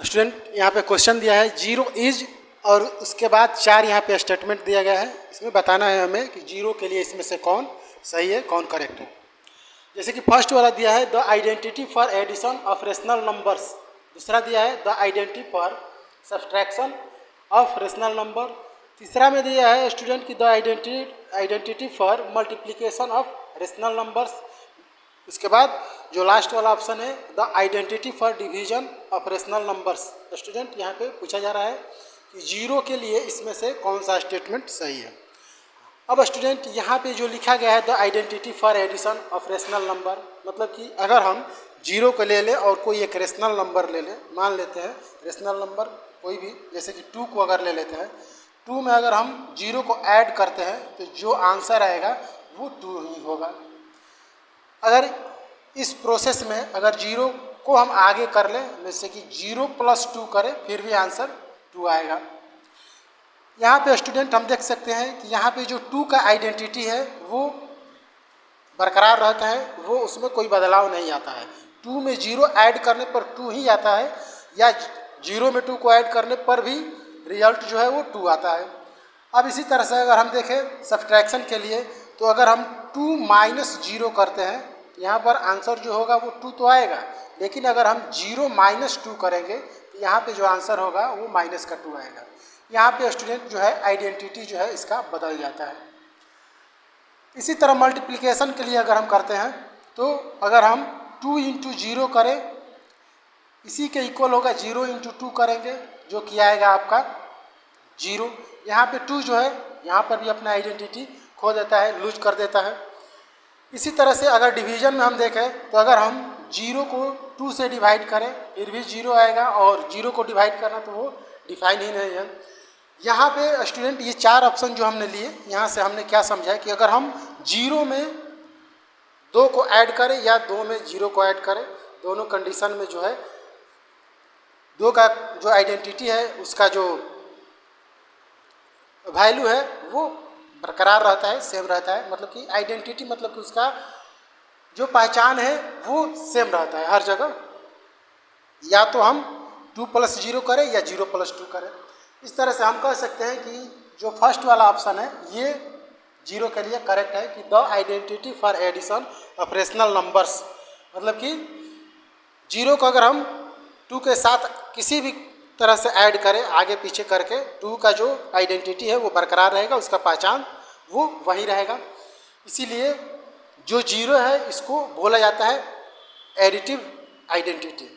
Student यहाँ पे question दिया है जीरो इज और उसके बाद 4 यहाँ पे स्टेटमेंट दिया गया है। इसमें बताना है हमें कि जीरो के लिए इसमें से कौन सही है कौन करेक्ट है। जैसे कि फर्स्ट वाला दिया है the identity for addition of rational numbers, दूसरा दिया है the identity for subtraction of rational number, तीसरा में दिया है स्टूडेंट की the identity for multiplication of rational numbers. उसके बाद जो लास्ट वाला ऑप्शन है the identity for division of rational numbers. Student यहाँ पे पूछा जा रहा है कि जीरो के लिए इसमें से कौन सा स्टेटमेंट सही है। अब स्टूडेंट यहाँ पे जो लिखा गया है the identity for addition of rational number, मतलब कि अगर हम जीरो को ले लें और कोई एक रेशनल नंबर ले लें, मान लेते हैं रेशनल नंबर कोई भी, जैसे कि 2 को अगर ले लेते हैं, 2 में अगर हम जीरो को ऐड करते हैं तो जो आंसर आएगा वो 2 ही होगा। अगर इस प्रोसेस में अगर जीरो को हम आगे कर लें, जैसे कि 0 + 2 करें, फिर भी आंसर 2 आएगा। यहाँ पे स्टूडेंट हम देख सकते हैं कि यहाँ पे जो 2 का आइडेंटिटी है वो बरकरार रहता है, वो उसमें कोई बदलाव नहीं आता है। 2 में 0 ऐड करने पर 2 ही आता है, या 0 में 2 को ऐड करने पर भी रिजल्ट जो है वो 2 आता है। अब इसी तरह से अगर हम देखें सब्सट्रैक्शन के लिए, तो अगर हम 2 - 0 करते हैं, यहाँ पर आंसर जो होगा वो 2 तो आएगा, लेकिन अगर हम 0 - 2 करेंगे तो यहाँ पे जो आंसर होगा वो माइनस का 2 आएगा। यहाँ पे स्टूडेंट जो है आइडेंटिटी जो है इसका बदल जाता है। इसी तरह मल्टीप्लिकेशन के लिए अगर हम करते हैं तो अगर हम 2 × 0 करें, इसी के इक्वल होगा 0 × 2 करेंगे, जो कि आएगा आपका 0। यहाँ पे 2 जो है यहाँ पर भी अपना आइडेंटिटी खो देता है, लूज कर देता है। इसी तरह से अगर डिवीजन में हम देखें तो अगर हम 0 को 2 से डिवाइड करें फिर भी 0 आएगा, और 0 को डिवाइड करना तो वो डिफाइन ही नहीं है। यहाँ पे स्टूडेंट ये 4 ऑप्शन जो हमने लिए, यहाँ से हमने क्या समझा है कि अगर हम 0 में 2 को ऐड करें या 2 में 0 को ऐड करें, दोनों कंडीशन में जो है 2 का जो आइडेंटिटी है उसका जो वैल्यू है वो बरकरार रहता है, सेम रहता है। मतलब कि आइडेंटिटी मतलब कि उसका जो पहचान है वो सेम रहता है हर जगह, या तो हम 2 + 0 करें या 0 + 2 करें। इस तरह से हम कह सकते हैं कि जो फर्स्ट वाला ऑप्शन है ये 0 के लिए करेक्ट है कि the identity for addition of rational numbers, मतलब कि 0 को अगर हम 2 के साथ किसी भी तरह से ऐड करें आगे पीछे करके, 2 का जो आइडेंटिटी है वो बरकरार रहेगा, उसका पहचान वो वही रहेगा। इसीलिए जो 0 है इसको बोला जाता है एडिटिव आइडेंटिटी।